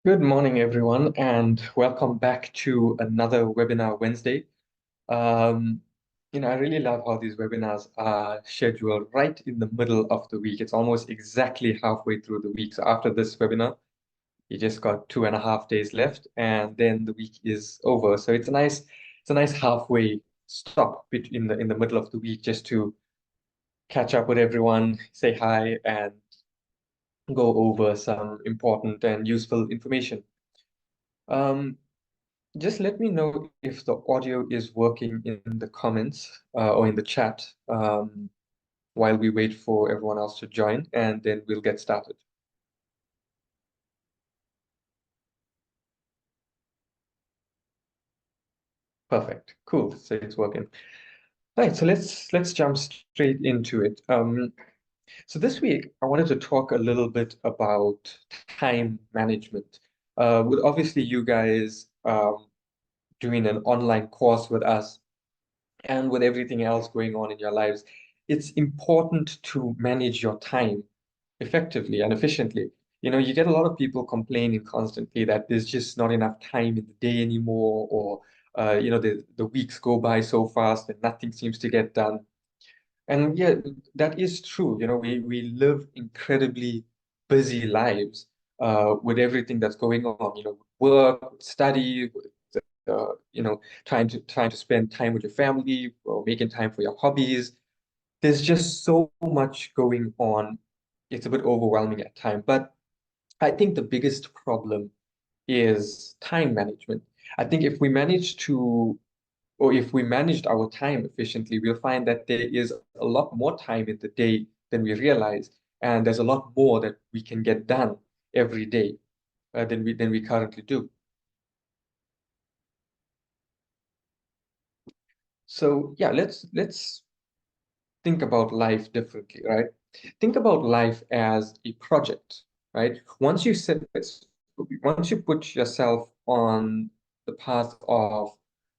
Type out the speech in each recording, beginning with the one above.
Good morning, everyone, and welcome back to another Webinar Wednesday. Um, I really love how these webinars are scheduled right in the middle of the week. It's almost exactly halfway through the week. So after this webinar, you just got 2.5 days left, and then the week is over. So it's a nice halfway stop in the middle of the week just to catch up with everyone, say hi, and go over some important and useful information. Um, Just let me know if the audio is working in the comments or in the chat while we wait for everyone else to join, and then we'll get started. Perfect. Cool. So it's working. All right, so let's jump straight into it. So this week I wanted to talk a little bit about time management. With obviously you guys doing an online course with us, and with everything else going on in your lives, it's important to manage your time effectively and efficiently. You get a lot of people complaining constantly that there's just not enough time in the day anymore, or the weeks go by so fast and nothing seems to get done. And yeah, that is true. We live incredibly busy lives with everything that's going on, work, study, trying to spend time with your family or making time for your hobbies. There's just so much going on. It's a bit overwhelming at times. But I think the biggest problem is time management. I think if we managed our time efficiently, we'll find that there is a lot more time in the day than we realize, and there's a lot more that we can get done every day than we currently do. So yeah, let's think about life differently, right? Think about life as a project, right? Once you put yourself on the path of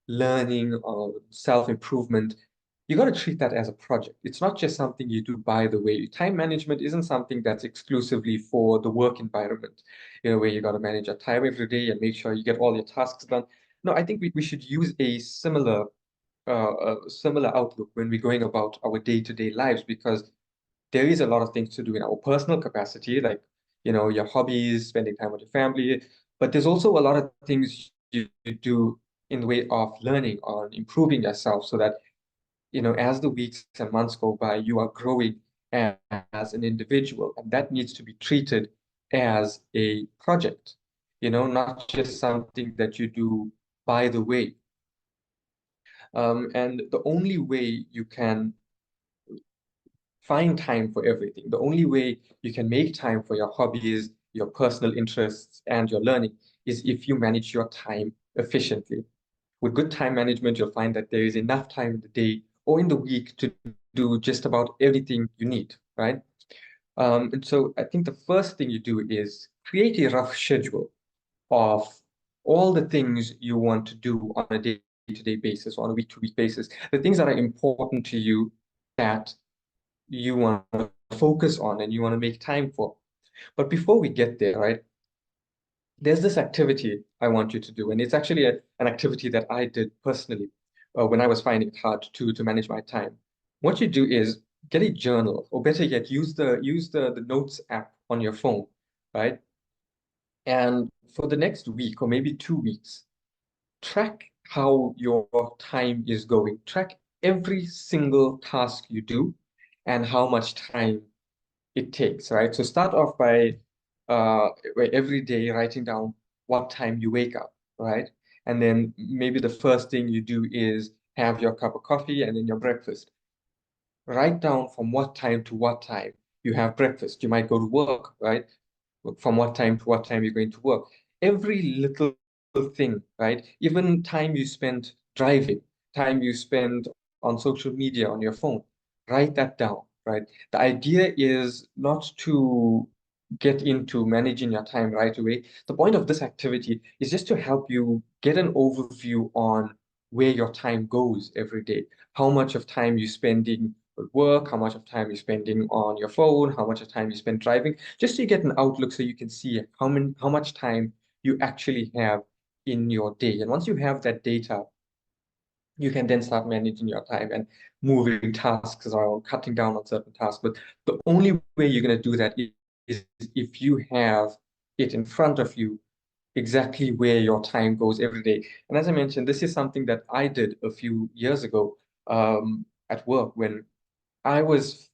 learning or self-improvement, you got to treat that as a project. It's not just something you do by the way. Time management isn't something that's exclusively for the work environment, where you got to manage your time every day and make sure you get all your tasks done. No, I think we should use a similar outlook when we're going about our day-to-day lives, because there is a lot of things to do in our personal capacity, like, your hobbies, spending time with your family, but there's also a lot of things you do in the way of learning or improving yourself so that, as the weeks and months go by, you are growing as an individual, and that needs to be treated as a project, not just something that you do by the way. And the only way you can find time for everything, the only way you can make time for your hobbies, your personal interests, and your learning is if you manage your time efficiently. With good time management, you'll find that there is enough time in the day or in the week to do just about everything you need, right? And so I think the first thing you do is create a rough schedule of all the things you want to do on a day-to-day basis, on a week-to-week basis, the things that are important to you that you want to focus on and you want to make time for. But before we get there, right, there's this activity I want you to do. And it's actually an activity that I did personally when I was finding it hard to manage my time. What you do is get a journal, or better yet, use the notes app on your phone, right? And for the next week or maybe 2 weeks, track how your time is going. Track every single task you do and how much time it takes, right? So start off by every day writing down what time you wake up, right? And then maybe the first thing you do is have your cup of coffee and then your breakfast. Write down from what time to what time you have breakfast. You might go to work, right? From what time to what time you're going to work. Every little thing, right? Even time you spend driving, time you spend on social media on your phone, write that down, right? The idea is not to get into managing your time right away. The point of this activity is just to help you get an overview on where your time goes every day, how much of time you spending at work, how much of time you're spending on your phone, how much of time you spend driving, just so you get an outlook so you can see how much time you actually have in your day. And once you have that data, you can then start managing your time and moving tasks around, cutting down on certain tasks. But the only way you're going to do that is if you have it in front of you, exactly where your time goes every day. And as I mentioned, this is something that I did a few years ago at work when I was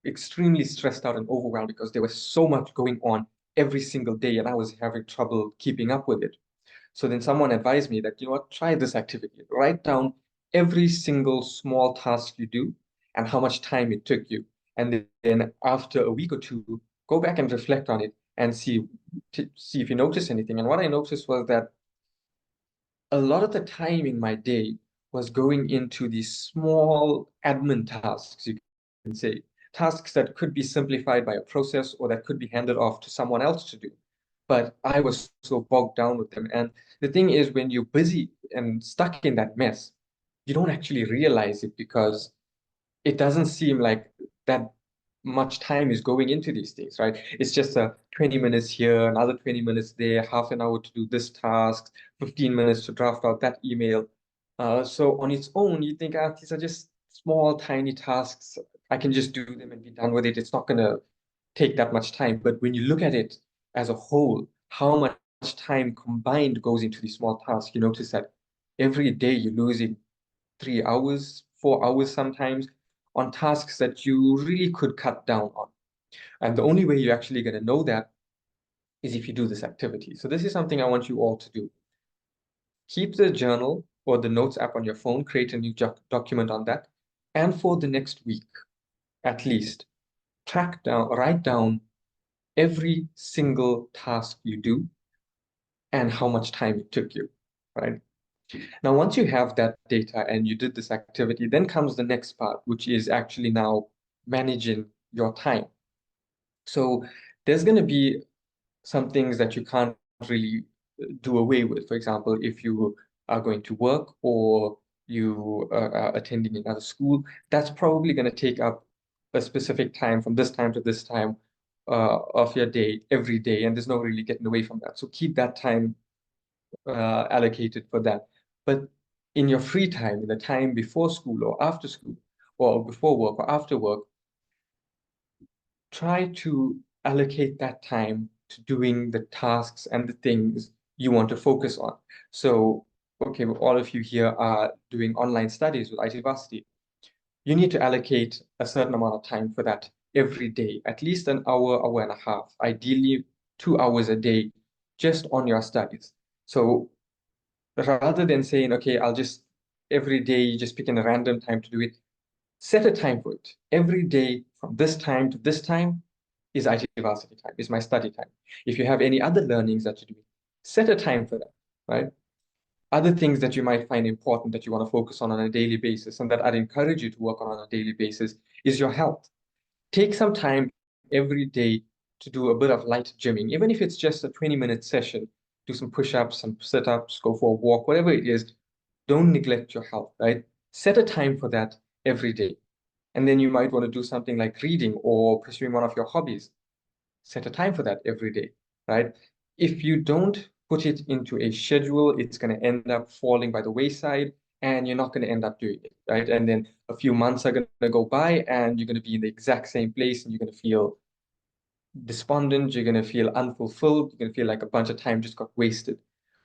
extremely stressed out and overwhelmed because there was so much going on every single day, and I was having trouble keeping up with it. So then someone advised me that, you know what, try this activity. Write down every single small task you do and how much time it took you. And then after a week or two, go back and reflect on it and see if you notice anything. And what I noticed was that a lot of the time in my day was going into these small admin tasks, you can say, tasks that could be simplified by a process or that could be handed off to someone else to do. But I was so bogged down with them. And the thing is, when you're busy and stuck in that mess, you don't actually realize it because it doesn't seem like that much time is going into these things, right? It's just a 20 minutes here, another 20 minutes there, half an hour to do this task, 15 minutes to draft out that email. So on its own, you think, these are just small, tiny tasks. I can just do them and be done with it. It's not going to take that much time. But when you look at it as a whole, how much time combined goes into these small tasks, you notice that every day you're losing 3 hours, 4 hours sometimes on tasks that you really could cut down on. And the only way you're actually going to know that is if you do this activity. So this is something I want you all to do. Keep the journal or the notes app on your phone, create a new document on that. And for the next week, at least, write down every single task you do and how much time it took you, right? Now, once you have that data and you did this activity, then comes the next part, which is actually now managing your time. So there's going to be some things that you can't really do away with. For example, if you are going to work or you are attending another school, that's probably going to take up a specific time from this time to this time of your day every day, and there's no really getting away from that. So keep that time allocated for that. But in your free time, in the time before school or after school, or before work or after work, try to allocate that time to doing the tasks and the things you want to focus on. So, okay, well, all of you here are doing online studies with IT Varsity. You need to allocate a certain amount of time for that every day, at least an hour, hour and a half, ideally 2 hours a day, just on your studies. So rather than saying, okay, I'll just every day just picking a random time to do it, set a time for it. Every day from this time to this time is IT varsity time, is my study time. If you have any other learnings that you're doing, set a time for that, right? Other things that you might find important that you want to focus on a daily basis and that I'd encourage you to work on a daily basis is your health. Take some time every day to do a bit of light gymming, even if it's just a 20-minute session. Do some push-ups, some sit-ups, go for a walk, whatever it is. Don't neglect your health, right? Set a time for that every day. And then you might want to do something like reading or pursuing one of your hobbies. Set a time for that every day, right? If you don't put it into a schedule, it's going to end up falling by the wayside and you're not going to end up doing it, right? And then a few months are going to go by and you're going to be in the exact same place and you're going to feel despondent, you're going to feel unfulfilled, you're going to feel like a bunch of time just got wasted.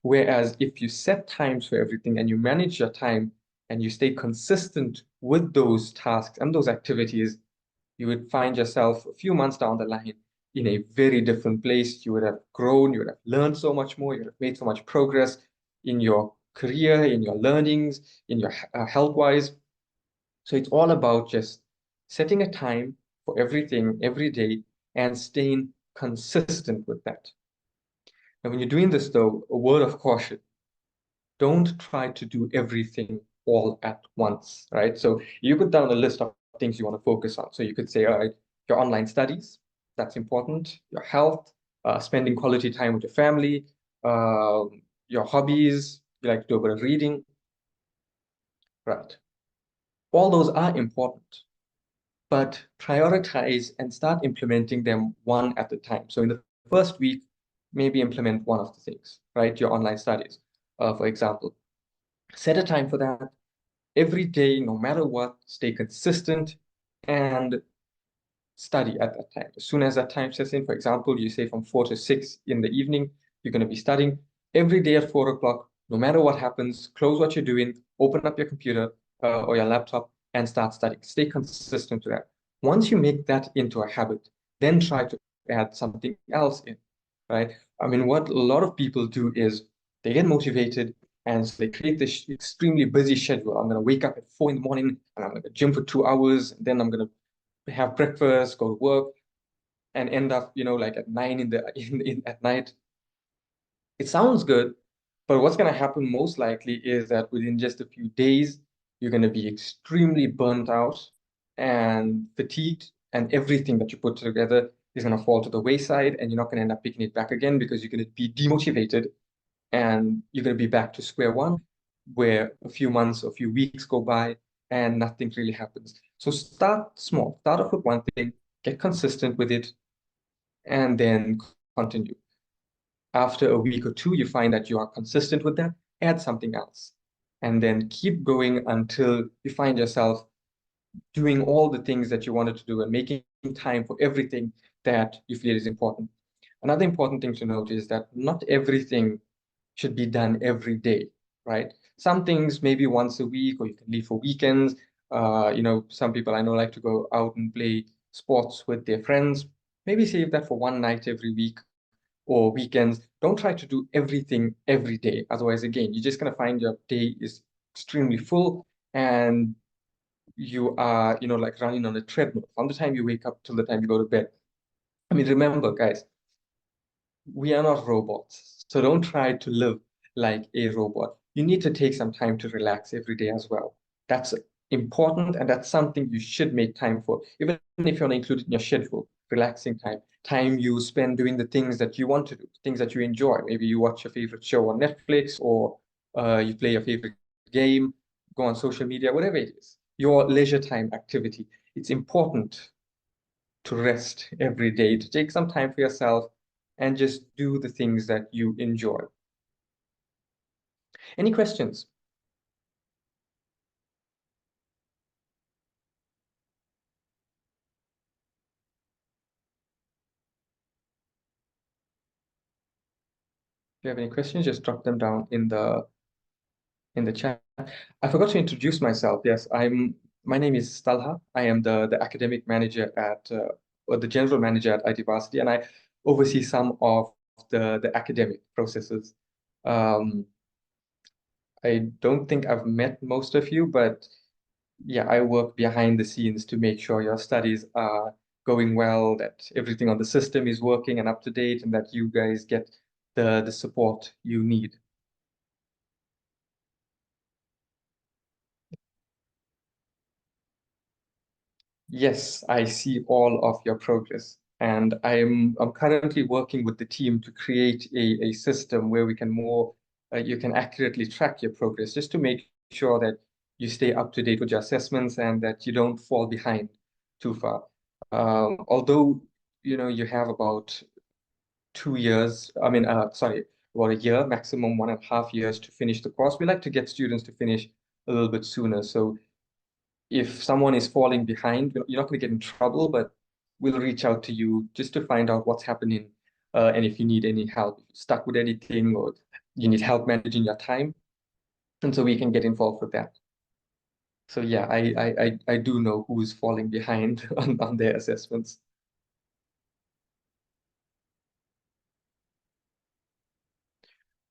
Whereas if you set times for everything and you manage your time and you stay consistent with those tasks and those activities, you would find yourself a few months down the line in a very different place. You would have grown, you would have learned so much more, you would have made so much progress in your career, in your learnings, in your health-wise. So it's all about just setting a time for everything every day and staying consistent with that. And when you're doing this, though, a word of caution, don't try to do everything all at once, right? So you put down a list of things you want to focus on. So you could say, all right, your online studies, that's important, your health, spending quality time with your family, your hobbies, you like to do a bit of reading, right? All those are important, but prioritize and start implementing them one at a time. So in the first week, maybe implement one of the things, right? Your online studies, for example. Set a time for that every day, no matter what, stay consistent and study at that time. As soon as that time sets in, for example, you say from 4 to 6 in the evening, you're going to be studying every day at 4 o'clock, no matter what happens, close what you're doing, open up your computer or your laptop and start studying. Stay consistent to that. Once you make that into a habit, then try to add something else in, right? I mean, what a lot of people do is they get motivated and so they create this extremely busy schedule. I'm going to wake up at 4 in the morning and I'm going to gym for 2 hours. Then I'm going to have breakfast, go to work, and end up, like at 9 at night. It sounds good, but what's going to happen most likely is that within just a few days, you're going to be extremely burnt out and fatigued, and everything that you put together is going to fall to the wayside, and you're not going to end up picking it back again because you're going to be demotivated and you're going to be back to square one, where a few months, a few weeks go by and nothing really happens. So start small, start off with one thing, get consistent with it, and then continue. After a week or two, you find that you are consistent with that, add something else, and then keep going until you find yourself doing all the things that you wanted to do and making time for everything that you feel is important. Another important thing to note is that not everything should be done every day, right? Some things maybe once a week, or you can leave for weekends. Some people I know like to go out and play sports with their friends. Maybe save that for one night every week or weekends. Don't try to do everything every day. Otherwise, again, you're just gonna find your day is extremely full and you are, like running on a treadmill from the time you wake up till the time you go to bed. I mean, remember, guys, we are not robots. So don't try to live like a robot. You need to take some time to relax every day as well. That's important and that's something you should make time for. Even if you're not included in your schedule, relaxing time, time you spend doing the things that you want to do, things that you enjoy. Maybe you watch your favorite show on Netflix or you play your favorite game, go on social media, whatever it is. Your leisure time activity. It's important to rest every day, to take some time for yourself and just do the things that you enjoy. Any questions? If you have any questions, just drop them down in the chat. I forgot to introduce myself. Yes, my name is Talha. I am the academic manager or the general manager at IT Varsity, and I oversee some of the academic processes. Um, I don't think I've met most of you, but yeah, I work behind the scenes to make sure your studies are going well, that everything on the system is working and up to date, and that you guys get the support you need. Yes, I see all of your progress, and I'm currently working with the team to create a system where we can more you can accurately track your progress, just to make sure that you stay up to date with your assessments and that you don't fall behind too far. Although you have about 2 years, I mean, sorry, about a year, maximum 1.5 years to finish the course. We like to get students to finish a little bit sooner. So if someone is falling behind, you're not going to get in trouble, but we'll reach out to you just to find out what's happening. And if you need any help, if you're stuck with anything, or you need help managing your time, and so we can get involved with that. So yeah, I do know who's falling behind on their assessments.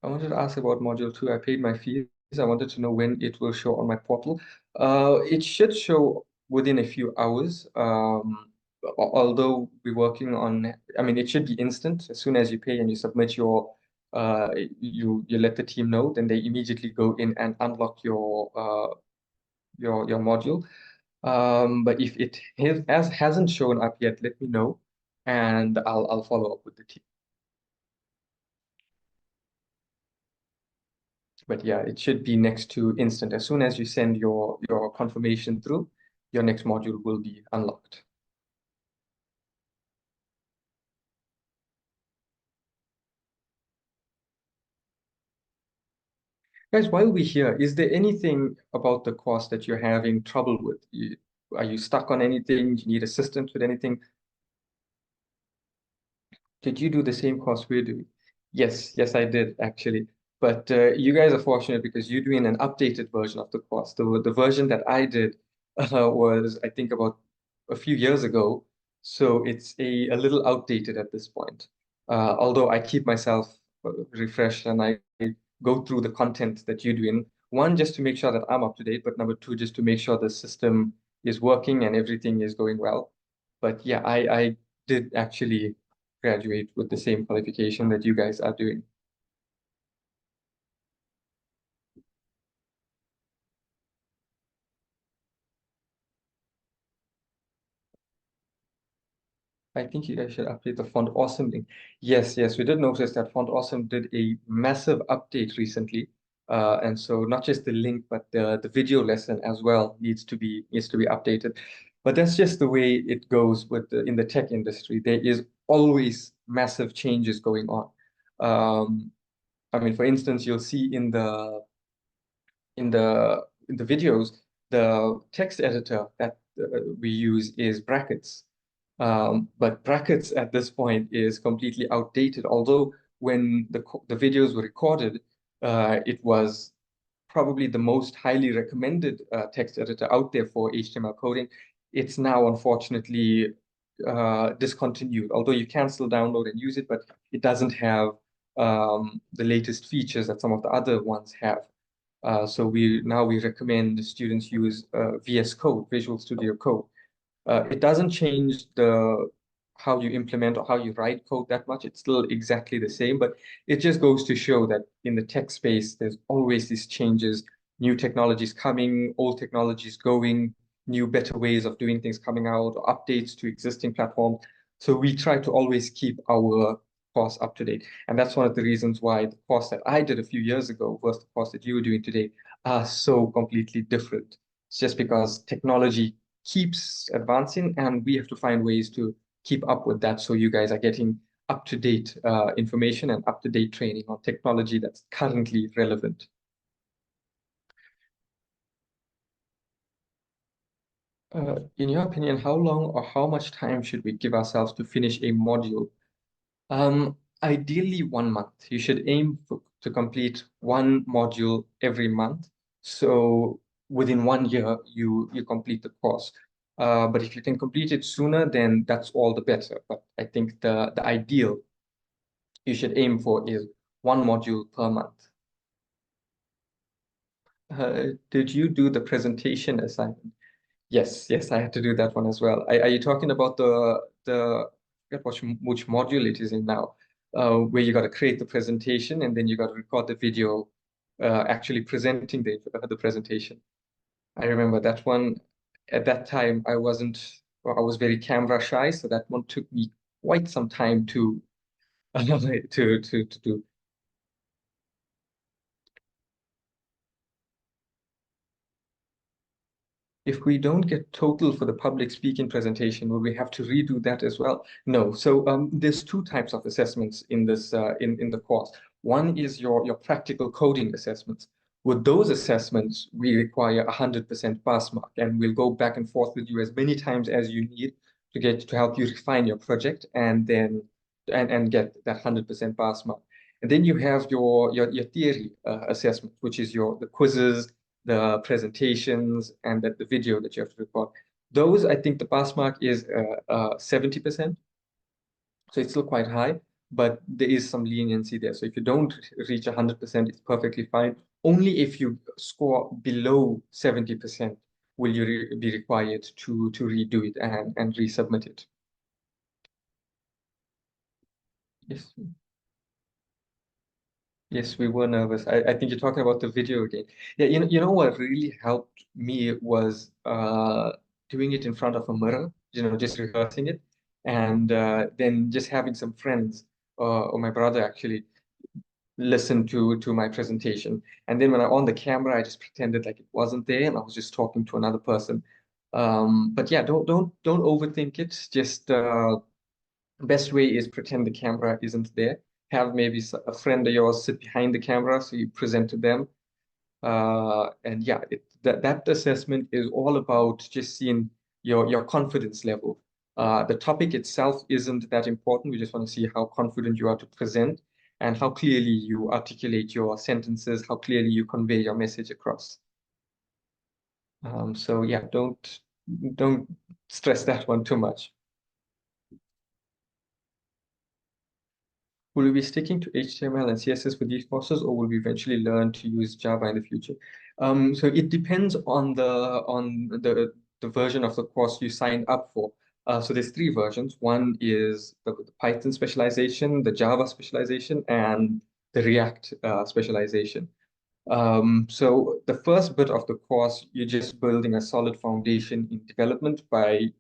I wanted to ask about module two. I paid my fees. I wanted to know when it will show on my portal. It should show within a few hours. Although we're working on, I mean, it should be instant. As soon as you pay and you submit you let the team know, then they immediately go in and unlock your module. But if it hasn't shown up yet, let me know, and I'll follow up with the team. But yeah, it should be next to instant. As soon as you send your confirmation through, your next module will be unlocked. Guys, while we're here, is there anything about the course that you're having trouble with? Are you stuck on anything? Do you need assistance with anything? Did you do the same course we're doing? Yes, yes, I did actually. But you guys are fortunate because you're doing an updated version of the course. The version that I did was, I think, about a few years ago. So it's a little outdated at this point. Although I keep myself refreshed and I go through the content that you're doing. One, just to make sure that I'm up to date, but number two, just to make sure the system is working and everything is going well. But yeah, I did actually graduate with the same qualification that you guys are doing. I think you guys should update the Font Awesome link. Yes, yes, we did notice that Font Awesome did a massive update recently. And so not just the link, but the video lesson as well needs to be updated. But that's just the way it goes with in the tech industry. There is always massive changes going on. I mean, for instance, you'll see in the videos, the text editor that we use is brackets. But brackets at this point is completely outdated. Although when the videos were recorded, it was probably the most highly recommended text editor out there for HTML coding. It's now unfortunately discontinued. Although you can still download and use it, but it doesn't have the latest features that some of the other ones have. So we recommend students use VS Code, Visual Studio Code. It doesn't change the how you implement or how you write code that much. It's still exactly the same, but it just goes to show that in the tech space, there's always these changes, new technologies coming, old technologies going, new, better ways of doing things coming out, or updates to existing platforms. So we try to always keep our course up to date. And that's one of the reasons why the course that I did a few years ago versus the course that you are doing today are so completely different. It's just because technology keeps advancing and we have to find ways to keep up with that so you guys are getting up-to-date information and up-to-date training on technology that's currently relevant. In your opinion, how long or how much time should we give ourselves to finish a module? Ideally 1 month. You should aim to complete one module every month. So within 1 year, you complete the course. But if you can complete it sooner, then that's all the better. But I think the ideal you should aim for is one module per month. Did you do the presentation assignment? Yes, yes, I had to do that one as well. Are you talking about the I forget which module it is in now, where you got to create the presentation and then you got to record the video, actually presenting the presentation. I remember that one. At that time, I was very camera shy, so that one took me quite some time to to do. If we don't get total for the public speaking presentation, will we have to redo that as well? No. So there's two types of assessments in this in the course. One is your practical coding assessments. With those assessments, we require 100% pass mark, and we'll go back and forth with you as many times as you need to help you refine your project and then and get that 100% pass mark. And then you have your theory assessment, which is the quizzes, the presentations, and the video that you have to record. Those, I think the pass mark is 70%. So it's still quite high, but there is some leniency there. So if you don't reach 100%, it's perfectly fine. Only if you score below 70% will you be required to redo it and resubmit it. Yes. Yes, we were nervous. I think you're talking about the video again. Yeah, you know what really helped me was doing it in front of a mirror, just rehearsing it, and then just having some friends or my brother actually listen to my presentation. And then when I on the camera, I just pretended like it wasn't there, and I was just talking to another person. But yeah, don't overthink it. Just best way is pretend the camera isn't there. Have maybe a friend of yours sit behind the camera so you present to them. And yeah, that assessment is all about just seeing your confidence level. The topic itself isn't that important. We just want to see how confident you are to present and how clearly you articulate your sentences, how clearly you convey your message across. So yeah, don't stress that one too much. Will we be sticking to HTML and CSS for these courses, or will we eventually learn to use Java in the future? So it depends on the version of the course you signed up for. So there's three versions. One is the Python specialization, the Java specialization, and the React specialization. So the first bit of the course, you're just building a solid foundation in development by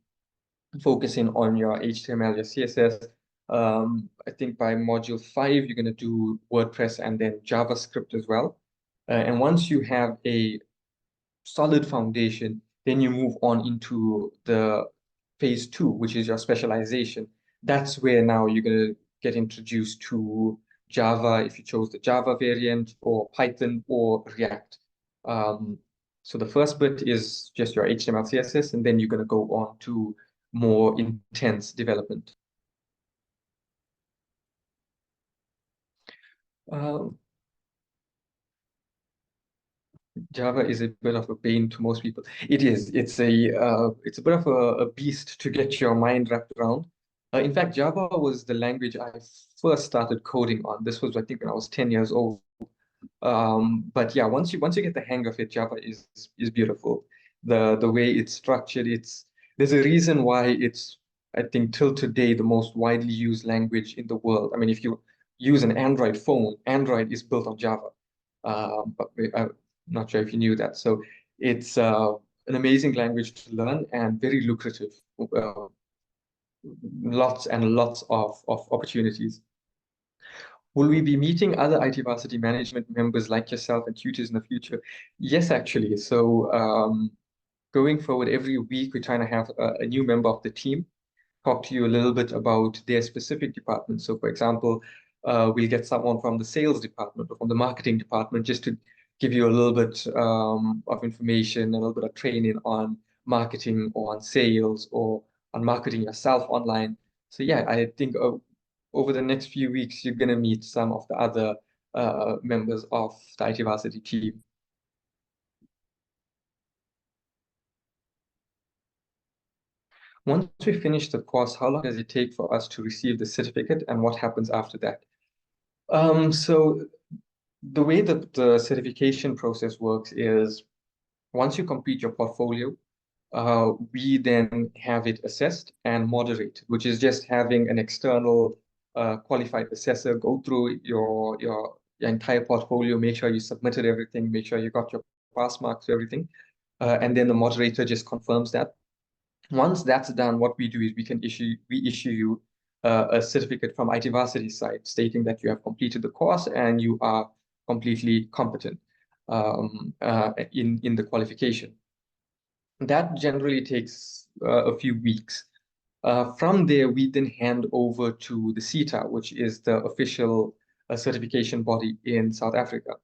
focusing on your HTML, your CSS. I think by module 5, you're going to do WordPress and then JavaScript as well. And once you have a solid foundation, then you move on into the phase 2, which is your specialization. That's where now you're going to get introduced to Java if you chose the Java variant, or Python or React. Um, so the first bit is just your HTML, CSS, and then you're going to go on to more intense development. Um, Java is a bit of a pain to most people. It is. It's a bit of a beast to get your mind wrapped around. In fact, Java was the language I first started coding on. This was, I think, when I was 10 years old. But yeah, once you get the hang of it, Java is beautiful. The way it's structured, there's a reason why it's, I think, till today the most widely used language in the world. I mean, if you use an Android phone, Android is built on Java. But I'm not sure if you knew that. So it's an amazing language to learn and very lucrative. Uh, Lots and lots of opportunities. Will we be meeting other IT varsity management members like yourself and tutors in the future? Yes, actually. So going forward, every week we're trying to have a new member of the team talk to you a little bit about their specific department. So, for example, we'll get someone from the sales department or from the marketing department just to give you a little bit of information, a little bit of training on marketing or on sales or on marketing yourself online. So, yeah, I think over the next few weeks, you're going to meet some of the other members of the IT Varsity team. Once we finish the course, how long does it take for us to receive the certificate and what happens after that? So the way that the certification process works is once you complete your portfolio, we then have it assessed and moderated, which is just having an external qualified assessor go through your entire portfolio, make sure you submitted everything, make sure you got your pass marks, everything, and then the moderator just confirms that. Once that's done, what we do is we issue you a certificate from IT Varsity side stating that you have completed the course and you are completely competent in the qualification. That generally takes a few weeks. From there, we then hand over to the CETA, which is the official certification body in South Africa,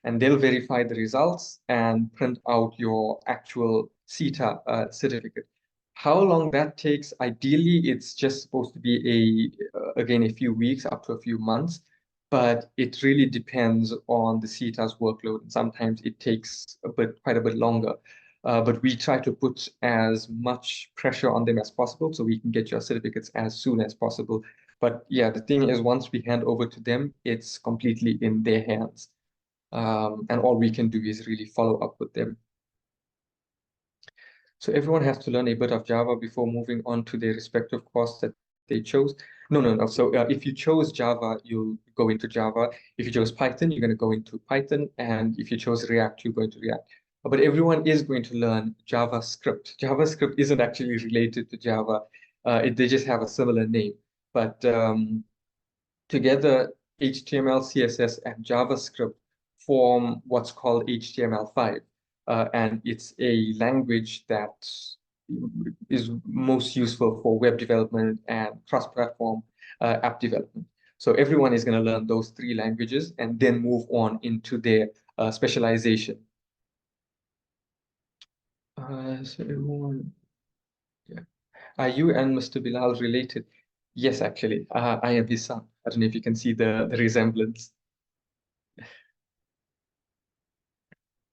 and they'll verify the results and print out your actual CETA certificate. How long that takes, ideally, it's just supposed to be again, a few weeks up to a few months, but it really depends on the CETA's workload. And sometimes it takes quite a bit longer. But we try to put as much pressure on them as possible so we can get your certificates as soon as possible. But yeah, the thing is, once we hand over to them, it's completely in their hands. And all we can do is really follow up with them. So everyone has to learn a bit of Java before moving on to their respective course that they chose. No, no, no. So if you chose Java, you'll go into Java. If you chose Python, you're going to go into Python. And if you chose React, you go into React. But everyone is going to learn JavaScript. JavaScript isn't actually related to Java. They just have a similar name. But together, HTML, CSS, and JavaScript form what's called HTML5. And it's a language that is most useful for web development and cross-platform app development. So everyone is going to learn those three languages and then move on into their specialization. So everyone, yeah. Are you and Mr. Bilal related? Yes, actually. I am his son. I don't know if you can see the resemblance.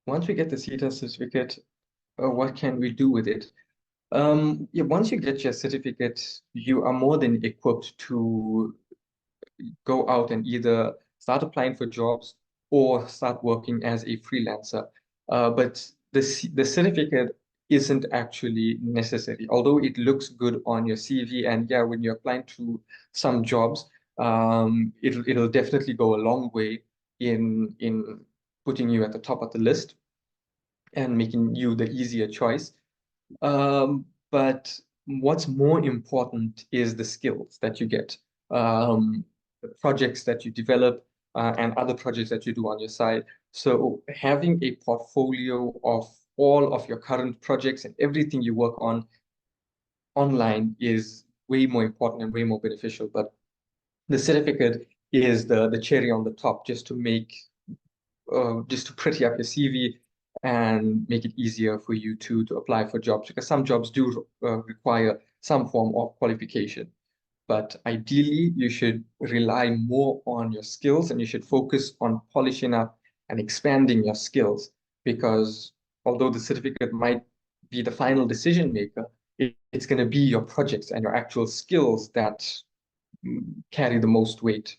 Once we get the CETA certificate, what can we do with it? Yeah, once you get your certificate, you are more than equipped to go out and either start applying for jobs or start working as a freelancer. But the certificate isn't actually necessary, although it looks good on your CV. And yeah, when you're applying to some jobs, it'll definitely go a long way in putting you at the top of the list and making you the easier choice. But what's more important is the skills that you get, the projects that you develop, and other projects that you do on your side. So having a portfolio of all of your current projects and everything you work on online is way more important and way more beneficial. But the certificate is the cherry on the top, just to pretty up your CV and make it easier for you to apply for jobs, because some jobs do require some form of qualification. But ideally, you should rely more on your skills and you should focus on polishing up and expanding your skills, because although the certificate might be the final decision maker, it's going to be your projects and your actual skills that carry the most weight.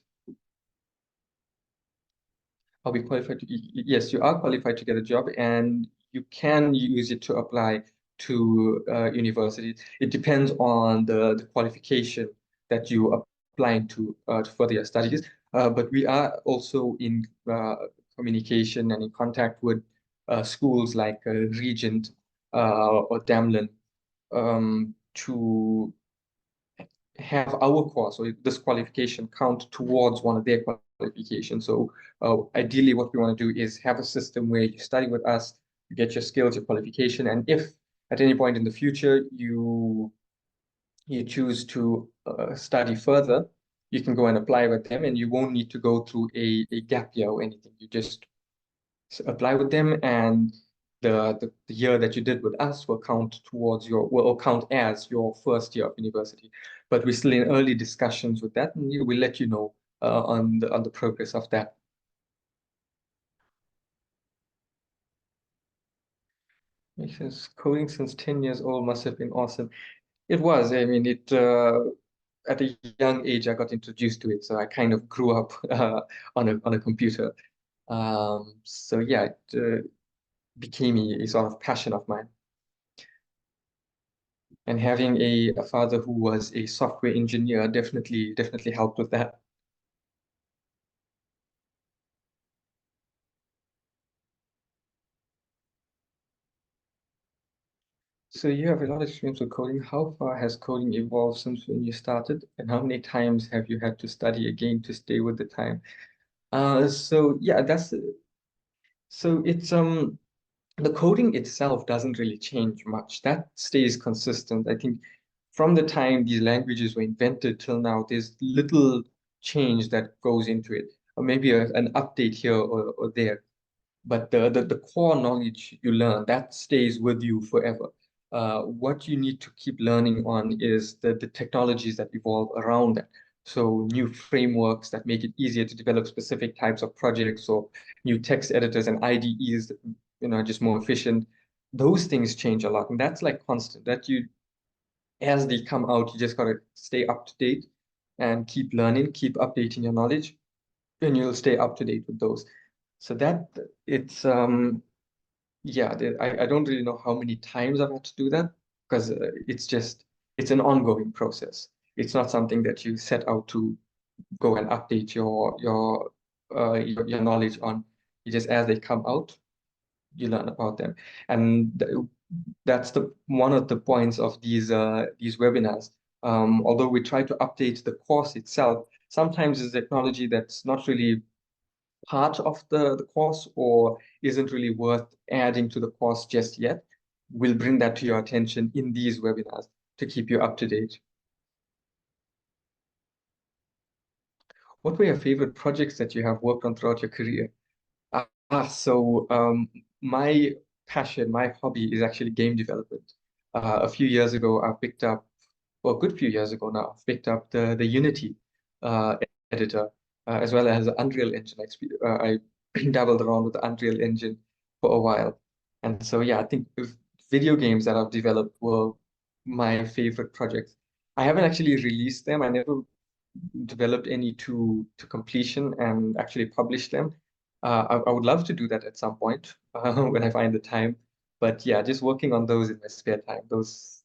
Are we qualified to, yes, you are qualified to get a job and you can use it to apply to university. It depends on the qualification that you are applying to further your studies. But we are also in communication and in contact with schools like Regent or Damlin to have our course or this qualification count towards one of their qualifications. So ideally, what we want to do is have a system where you study with us, you get your skills, your qualification, and if at any point in the future you choose to study further, you can go and apply with them, and you won't need to go through a gap year or anything. You just apply with them, and the year that you did with us will count towards will count as your first year of university. But we're still in early discussions with that, and we'll let you know on the progress of that. Because coding since 10 years old must have been awesome. It was. I mean, it at a young age I got introduced to it, so I kind of grew up on a computer. So yeah, it became a sort of passion of mine. And having a father who was a software engineer definitely helped with that. So you have a lot of experience with coding. How far has coding evolved since when you started, and how many times have you had to study again to stay with the time? So yeah, that's so it's the coding itself doesn't really change much. That stays consistent. I think from the time these languages were invented till now, there's little change that goes into it, or maybe an update here or there. But the core knowledge you learn, that stays with you forever. What you need to keep learning on is the technologies that evolve around that. So new frameworks that make it easier to develop specific types of projects, or new text editors and IDEs that, just more efficient. Those things change a lot, and that's like constant. That you, as they come out, you just gotta stay up to date and keep learning, keep updating your knowledge, and you'll stay up to date with those. So that it's yeah, I don't really know how many times I've had to do that, because it's an ongoing process. It's not something that you set out to go and update your knowledge on. You just, as they come out, you learn about them. And that's the one of the points of these webinars. Although we try to update the course itself, sometimes it's technology that's not really part of the course or isn't really worth adding to the course just yet. We'll bring that to your attention in these webinars to keep you up to date. What were your favorite projects that you have worked on throughout your career? My passion, my hobby is actually game development. A few years ago, I picked up, well, a good few years ago now, I've picked up the Unity uh, editor, as well as Unreal Engine. I dabbled around with the Unreal Engine for a while. And so, yeah, I think video games that I've developed were my favorite projects. I haven't actually released them. I never developed any to completion and actually published them. I would love to do that at some point when I find the time. But yeah, just working on those in my spare time.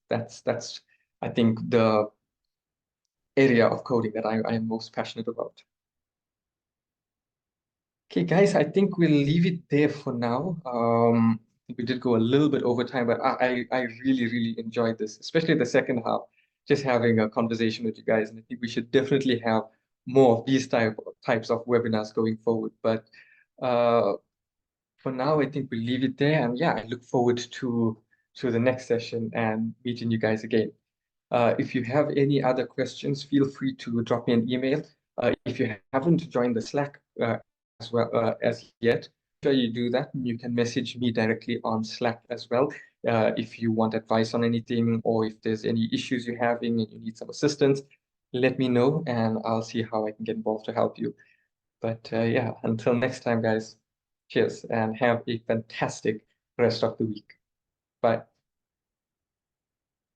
That's I think the area of coding that I am most passionate about. Okay, guys, I think we'll leave it there for now. We did go a little bit over time, but I really, really enjoyed this, especially the second half, just having a conversation with you guys. And I think we should definitely have more of these types of webinars going forward. But uh, for now, I think we'll leave it there. And yeah, I look forward to the next session and meeting you guys again. If you have any other questions, feel free to drop me an email. If you haven't joined the Slack as well as yet, sure you do that. You can message me directly on Slack as well. If you want advice on anything or if there's any issues you're having and you need some assistance, let me know and I'll see how I can get involved to help you. But yeah, until next time, guys, cheers and have a fantastic rest of the week. Bye.